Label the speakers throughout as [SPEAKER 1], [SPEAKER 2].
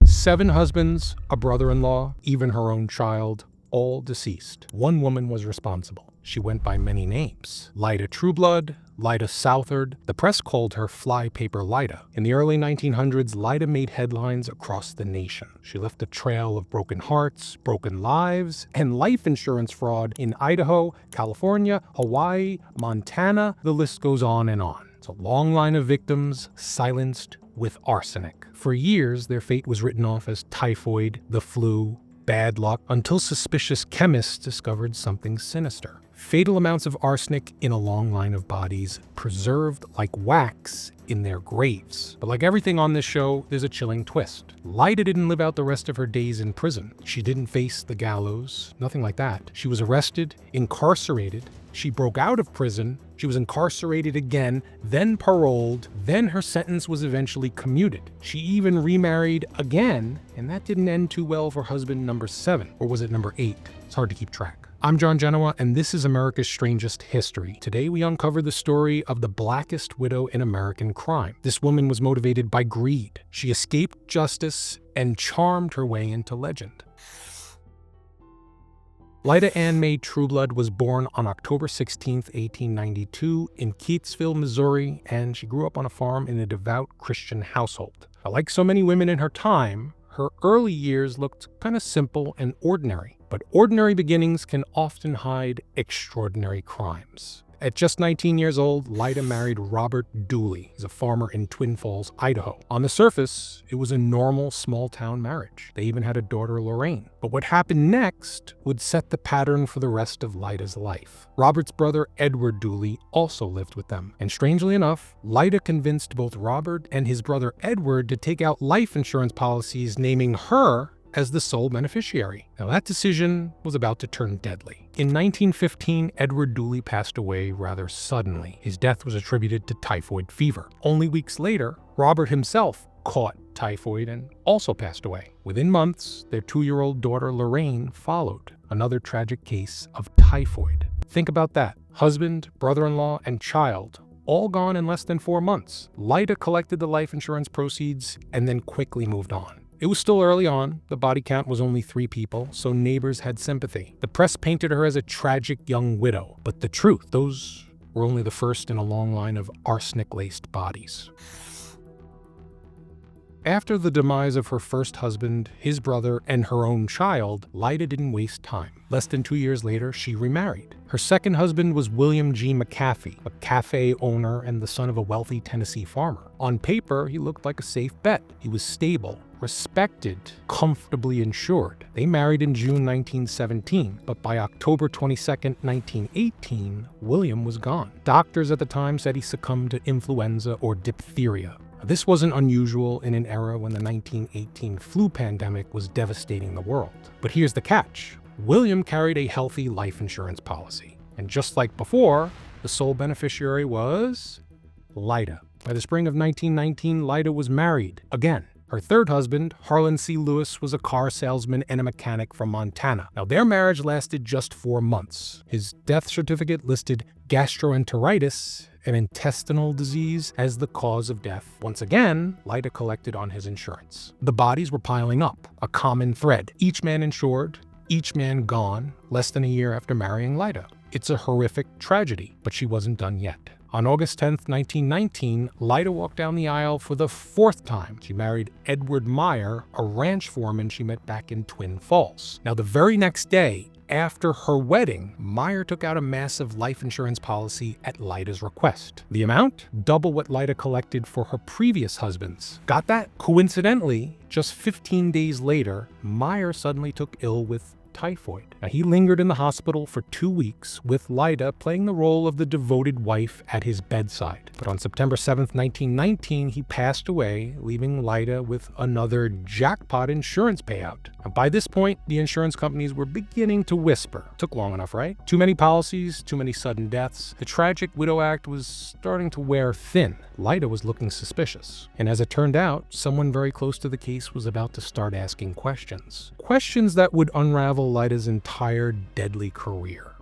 [SPEAKER 1] 7 husbands, a brother-in-law, even her own child, all deceased. One woman was responsible. She went by many names. Lyda Trueblood, Lyda Southard. The press called her Flypaper Lyda. In the early 1900s, Lyda made headlines across the nation. She left a trail of broken hearts, broken lives, and life insurance fraud in Idaho, California, Hawaii, Montana. The list goes on and on. It's a long line of victims silenced with arsenic. For years, their fate was written off as typhoid, the flu, bad luck, until suspicious chemists discovered something sinister. Fatal amounts of arsenic in a long line of bodies, preserved like wax in their graves. But like everything on this show, there's a chilling twist. Lyda didn't live out the rest of her days in prison. She didn't face the gallows, nothing like that. She was arrested, incarcerated. She broke out of prison. She was incarcerated again, then paroled, then her sentence was eventually commuted. She even remarried again, and that didn't end too well for husband number 7, or was it number 8? It's hard to keep track. I'm Genua, and this is America's Strangest History. Today we uncover the story of the blackest widow in American crime. This woman was motivated by greed. She escaped justice and charmed her way into legend. Lyda Ann Trueblood was born on October 16, 1892 in Keatsville, Missouri, and she grew up on a farm in a devout Christian household. Now, like so many women in her time, her early years looked kind of simple and ordinary. But ordinary beginnings can often hide extraordinary crimes. At just 19 years old, Lyda married Robert Dooley. He's a farmer in Twin Falls, Idaho. On the surface, it was a normal small-town marriage. They even had a daughter, Lorraine. But what happened next would set the pattern for the rest of Lyda's life. Robert's brother, Edward Dooley, also lived with them. And strangely enough, Lyda convinced both Robert and his brother Edward to take out life insurance policies, naming her as the sole beneficiary. Now that decision was about to turn deadly. In 1915, Edward Dooley passed away rather suddenly. His death was attributed to typhoid fever. Only weeks later, Robert himself caught typhoid and also passed away. Within months, their 2-year-old daughter Lorraine followed. Another tragic case of typhoid. Think about that. Husband, brother-in-law, and child all gone in less than 4 months. Lyda collected the life insurance proceeds and then quickly moved on. It was still early on. The body count was only 3 people, so neighbors had sympathy. The press painted her as a tragic young widow. But the truth, those were only the first in a long line of arsenic-laced bodies. After the demise of her first husband, his brother, and her own child, Lyda didn't waste time. Less than 2 years later, she remarried. Her second husband was William G. McAfee, a cafe owner and the son of a wealthy Tennessee farmer. On paper, he looked like a safe bet. He was stable, respected, comfortably insured. They married in June 1917, but by October 22, 1918, William was gone. Doctors at the time said he succumbed to influenza or diphtheria. This wasn't unusual in an era when the 1918 flu pandemic was devastating the world. But here's the catch. William carried a healthy life insurance policy. And just like before, the sole beneficiary was Lyda. By the spring of 1919, Lyda was married again. Her third husband, Harlan C. Lewis, was a car salesman and a mechanic from Montana. Now, their marriage lasted just 4 months. His death certificate listed gastroenteritis, an intestinal disease, as the cause of death. Once again, Lyda collected on his insurance. The bodies were piling up, a common thread. Each man insured, each man gone, less than a year after marrying Lyda. It's a horrific tragedy, but she wasn't done yet. On August 10, 1919, Lyda walked down the aisle for the 4th time. She married Edward Meyer, a ranch foreman she met back in Twin Falls. Now, the very next day, after her wedding, Meyer took out a massive life insurance policy at Lyda's request. The amount? Double what Lyda collected for her previous husbands. Got that? Coincidentally, just 15 days later, Meyer suddenly took ill with typhoid. Now, he lingered in the hospital for 2 weeks, with Lyda playing the role of the devoted wife at his bedside. But on September 7, 1919, he passed away, leaving Lyda with another jackpot insurance payout. Now, by this point, the insurance companies were beginning to whisper. Took long enough, right? Too many policies, too many sudden deaths. The tragic Widow Act was starting to wear thin. Lyda was looking suspicious. And as it turned out, someone very close to the case was about to start asking questions. Questions that would unravel Lyda's entire deadly career.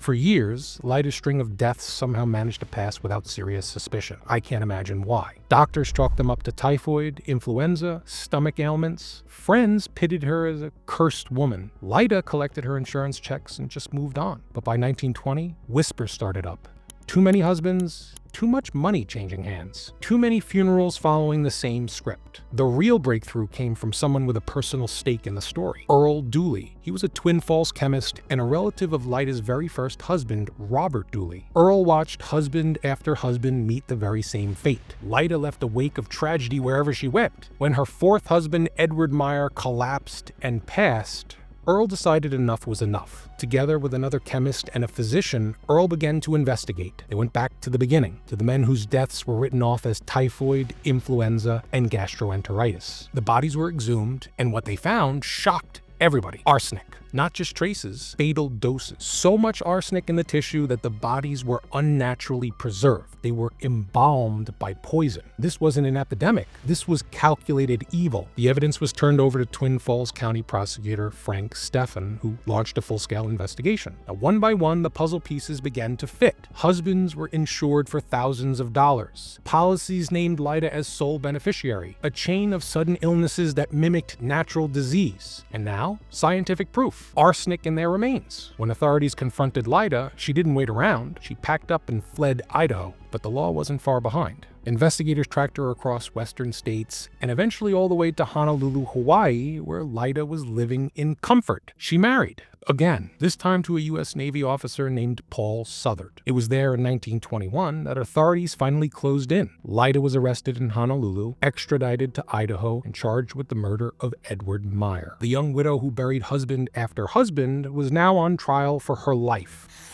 [SPEAKER 1] For years, Lyda's string of deaths somehow managed to pass without serious suspicion. I can't imagine why. Doctors chalked them up to typhoid, influenza, stomach ailments. Friends pitted her as a cursed woman. Lyda collected her insurance checks and just moved on. But by 1920, whispers started up. Too many husbands, too much money changing hands, too many funerals following the same script. The real breakthrough came from someone with a personal stake in the story, Earl Dooley. He was a Twin Falls chemist and a relative of Lyda's very first husband, Robert Dooley. Earl watched husband after husband meet the very same fate. Lyda left a wake of tragedy wherever she went. When her fourth husband, Edward Meyer, collapsed and passed, Earl decided enough was enough. Together with another chemist and a physician, Earl began to investigate. They went back to the beginning, to the men whose deaths were written off as typhoid, influenza, and gastroenteritis. The bodies were exhumed, and what they found shocked everybody. Arsenic. Not just traces, fatal doses. So much arsenic in the tissue that the bodies were unnaturally preserved. They were embalmed by poison. This wasn't an epidemic. This was calculated evil. The evidence was turned over to Twin Falls County prosecutor Frank Stephan, who launched a full-scale investigation. Now, one by one, the puzzle pieces began to fit. Husbands were insured for thousands of dollars. Policies named Lyda as sole beneficiary. A chain of sudden illnesses that mimicked natural disease. And now, scientific proof. Arsenic in their remains. When authorities confronted Lyda, she didn't wait around. She packed up and fled Idaho. But the law wasn't far behind. Investigators tracked her across western states and eventually all the way to Honolulu, Hawaii, where Lyda was living in comfort. She married. Again, this time to a U.S. Navy officer named Paul Southard. It was there in 1921 that authorities finally closed in. Lyda was arrested in Honolulu, extradited to Idaho, and charged with the murder of Edward Meyer. The young widow who buried husband after husband was now on trial for her life.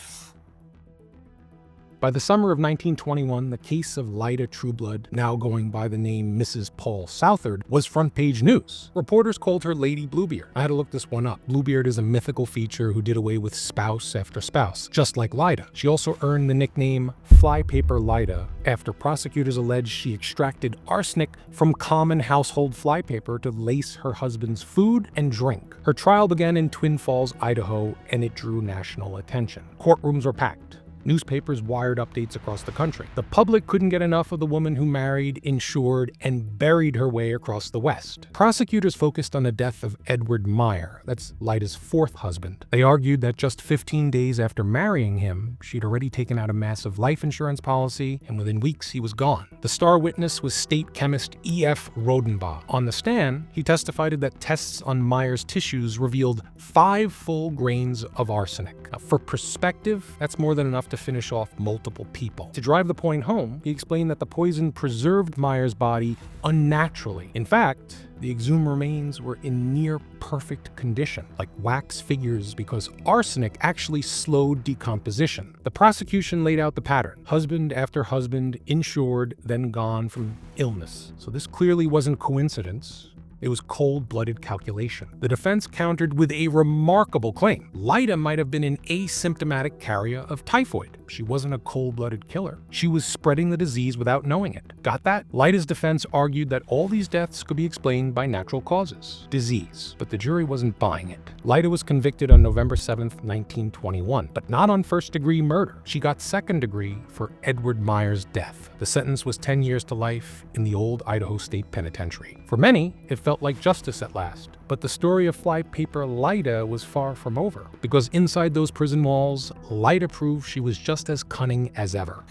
[SPEAKER 1] By the summer of 1921, the case of Lyda Trueblood, now going by the name Mrs. Paul Southard, was front-page news. Reporters called her Lady Bluebeard. I had to look this one up. Bluebeard is a mythical feature who did away with spouse after spouse, just like Lyda. She also earned the nickname Flypaper Lyda after prosecutors alleged she extracted arsenic from common household flypaper to lace her husband's food and drink. Her trial began in Twin Falls, Idaho, and it drew national attention. Courtrooms were packed. Newspapers wired updates across the country. The public couldn't get enough of the woman who married, insured, and buried her way across the West. Prosecutors focused on the death of Edward Meyer, that's Lyda's fourth husband. They argued that just 15 days after marrying him, she'd already taken out a massive life insurance policy, and within weeks he was gone. The star witness was state chemist E.F. Rodenbaugh. On the stand, he testified that tests on Meyer's tissues revealed 5 full grains of arsenic. Now, for perspective, that's more than enough to finish off multiple people. To drive the point home, he explained that the poison preserved Meyer's body unnaturally. In fact, the exhumed remains were in near perfect condition, like wax figures, because arsenic actually slowed decomposition. The prosecution laid out the pattern. Husband after husband, insured, then gone from illness. So this clearly wasn't coincidence. It was cold-blooded calculation. The defense countered with a remarkable claim. Lyda might have been an asymptomatic carrier of typhoid. She wasn't a cold-blooded killer. She was spreading the disease without knowing it. Got that? Lyda's defense argued that all these deaths could be explained by natural causes, disease, but the jury wasn't buying it. Lyda was convicted on November 7th, 1921, but not on first-degree murder. She got second-degree for Edward Meyer's death. The sentence was 10 years to life in the old Idaho State Penitentiary. For many, it felt like justice at last. But the story of Flypaper Lyda was far from over, because inside those prison walls, Lyda proved she was just as cunning as ever.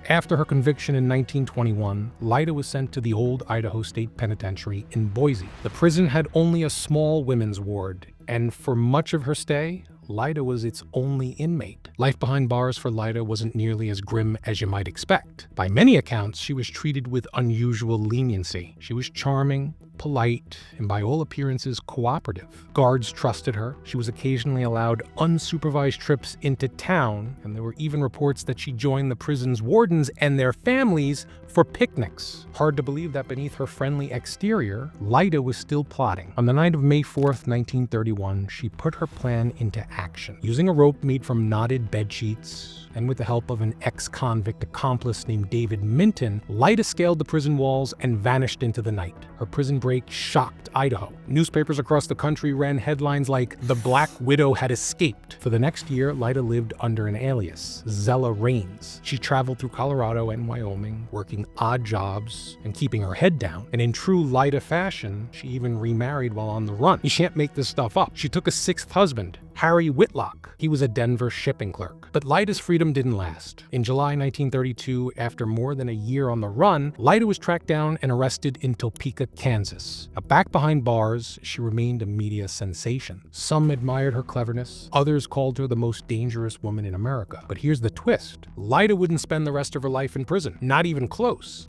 [SPEAKER 1] After her conviction in 1921, Lyda was sent to the old Idaho State Penitentiary in Boise. The prison had only a small women's ward, and for much of her stay, Lyda was its only inmate. Life behind bars for Lyda wasn't nearly as grim as you might expect. By many accounts, she was treated with unusual leniency. She was charming, polite, and by all appearances cooperative. Guards trusted her. She was occasionally allowed unsupervised trips into town, and there were even reports that she joined the prison's wardens and their families for picnics. Hard to believe that beneath her friendly exterior, Lyda was still plotting. On the night of May 4th, 1931, she put her plan into action. Using a rope made from knotted bed sheets and with the help of an ex-convict accomplice named David Minton, Lyda scaled the prison walls and vanished into the night. Her prison break shocked Idaho. Newspapers across the country ran headlines like, "The Black Widow had escaped." For the next year, Lyda lived under an alias, Zella Raines. She traveled through Colorado and Wyoming, working odd jobs and keeping her head down. And in true Lyda fashion, she even remarried while on the run. You can't make this stuff up. She took a sixth husband, Harry Whitlock. He was a Denver shipping clerk. But Lyda's freedom didn't last. In July 1932, after more than a year on the run, Lyda was tracked down and arrested in Topeka, Kansas. Now, back behind bars, she remained a media sensation. Some admired her cleverness, others called her the most dangerous woman in America. But here's the twist. Lyda wouldn't spend the rest of her life in prison, not even close.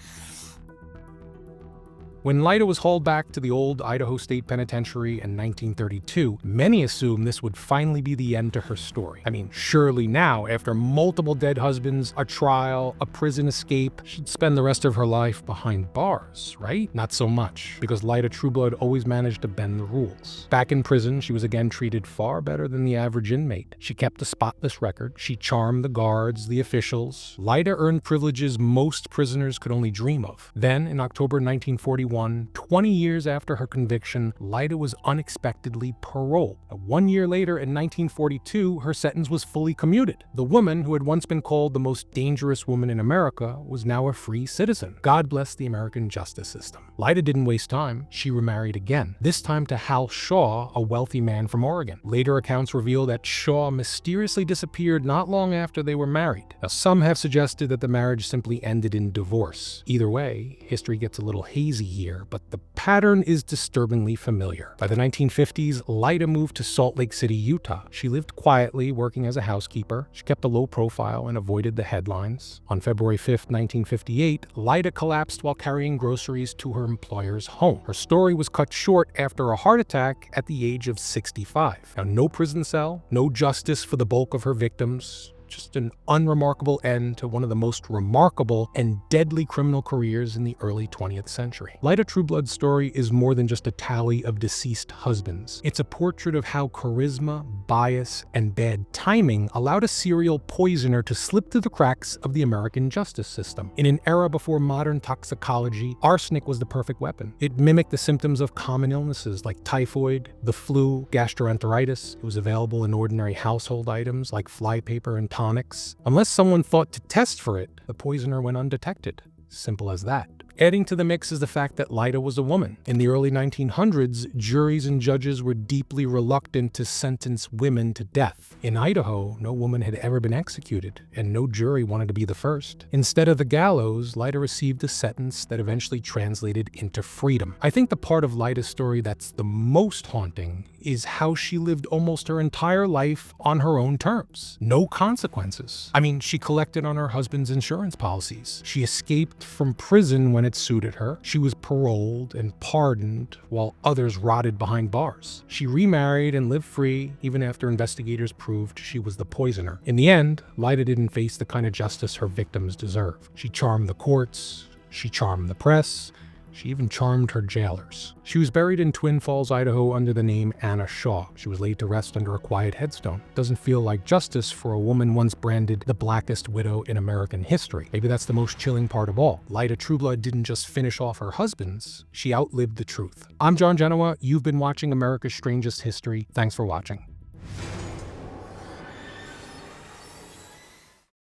[SPEAKER 1] When Lyda was hauled back to the old Idaho State Penitentiary in 1932, many assumed this would finally be the end to her story. I mean, surely now, after multiple dead husbands, a trial, a prison escape, she'd spend the rest of her life behind bars, right? Not so much, because Lyda Trueblood always managed to bend the rules. Back in prison, she was again treated far better than the average inmate. She kept a spotless record. She charmed the guards, the officials. Lyda earned privileges most prisoners could only dream of. Then, in October 1941, 20 years after her conviction, Lyda was unexpectedly paroled. 1 year later, in 1942, her sentence was fully commuted. The woman who had once been called the most dangerous woman in America was now a free citizen. God bless the American justice system. Lyda didn't waste time. She remarried again, this time to Hal Shaw, a wealthy man from Oregon. Later accounts reveal that Shaw mysteriously disappeared not long after they were married. Now, some have suggested that the marriage simply ended in divorce. Either way, history gets a little hazy here, but the pattern is disturbingly familiar. By the 1950s, Lyda moved to Salt Lake City, Utah. She lived quietly, working as a housekeeper. She kept a low profile and avoided the headlines. On February 5th, 1958, Lyda collapsed while carrying groceries to her employer's home. Her story was cut short after a heart attack at the age of 65. Now, no prison cell, no justice for the bulk of her victims. Just an unremarkable end to one of the most remarkable and deadly criminal careers in the early 20th century. Lyda Trueblood's story is more than just a tally of deceased husbands. It's a portrait of how charisma, bias, and bad timing allowed a serial poisoner to slip through the cracks of the American justice system. In an era before modern toxicology, arsenic was the perfect weapon. It mimicked the symptoms of common illnesses like typhoid, the flu, gastroenteritis. It was available in ordinary household items like flypaper and tonics. Unless someone thought to test for it, the poisoner went undetected. Simple as that. Adding to the mix is the fact that Lyda was a woman. In the early 1900s, juries and judges were deeply reluctant to sentence women to death. In Idaho, no woman had ever been executed, and no jury wanted to be the first. Instead of the gallows, Lyda received a sentence that eventually translated into freedom. I think the part of Lyda's story that's the most haunting is how she lived almost her entire life on her own terms. No consequences. I mean, she collected on her husband's insurance policies. She escaped from prison when it suited her. She was paroled and pardoned while others rotted behind bars. She remarried and lived free even after investigators proved she was the poisoner. In the end, Lyda didn't face the kind of justice her victims deserve. She charmed the courts, she charmed the press, she even charmed her jailers. She was buried in Twin Falls, Idaho under the name Anna Shaw. She was laid to rest under a quiet headstone. Doesn't feel like justice for a woman once branded the blackest widow in American history. Maybe that's the most chilling part of all. Lyda Trueblood didn't just finish off her husbands, she outlived the truth. I'm Genua. You've been watching America's Strangest History. Thanks for watching.